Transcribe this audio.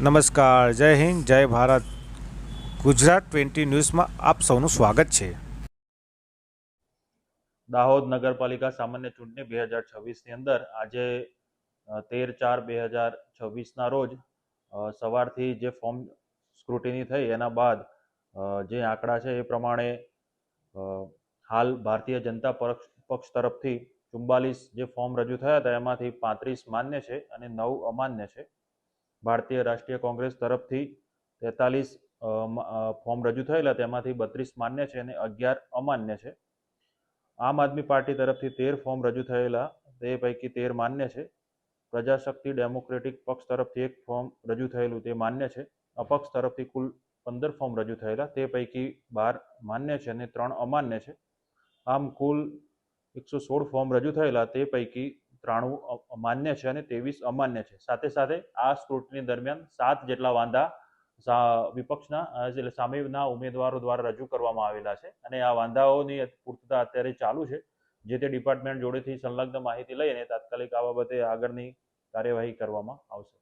નમસ્કાર, જય હિન્દ, જય ભારત. ગુજરાત 20 ન્યૂઝમાં આપ સૌનું સ્વાગત છે. દાહોદ નગરપાલિકા સામાન્ય ચૂંટણી 2026ની અંદર આજે 13/4/2026ના રોજ સવારથી જે ફોર્મ સ્ક્રુટિની થઈ એના બાદ જે આંકડા છે એ પ્રમાણે હાલ ભારતીય જનતા પક્ષ તરફથી 44 જે ફોર્મ રજૂ થયા હતા એમાંથી 35 માન્ય છે અને 9 અમાન્ય છે. ભારતીય રાષ્ટ્રીય કોંગ્રેસ તરફથી 43 ફોર્મ રજૂ થયેલા, તેમાંથી 32 માન્ય છે અને 11 અમાન્ય છે. આમ આદમી પાર્ટી તરફથી 13 ફોર્મ રજૂ થયેલા, તે પૈકી 13 માન્ય છે. પ્રજાશક્તિ ડેમોક્રેટિક પક્ષ તરફથી 1 ફોર્મ રજૂ થયેલું, તે માન્ય છે. અપક્ષ તરફથી કુલ 15 ફોર્મ રજૂ થયેલા, તે પૈકી 12 માન્ય છે અને 3 અમાન્ય છે. આમ કુલ 116 ફોર્મ રજૂ થયેલા, તે પૈકી 93 માન્ય છે અને 23 અમાન્ય છે. સાથે સાથે આ સ્ક્રુટની દરમિયાન 7 જેટલા વાંધા વિપક્ષના એટલે સામેના ઉમેદવારો દ્વારા રજૂ કરવામાં આવેલા છે અને આ વાંધાઓની પૂર્તતા અત્યારે ચાલુ છે. જે તે ડિપાર્ટમેન્ટ જોડેથી સંલગ્ન માહિતી લઈને તાત્કાલિક આ બાબતે આગળની કાર્યવાહી કરવામાં આવશે.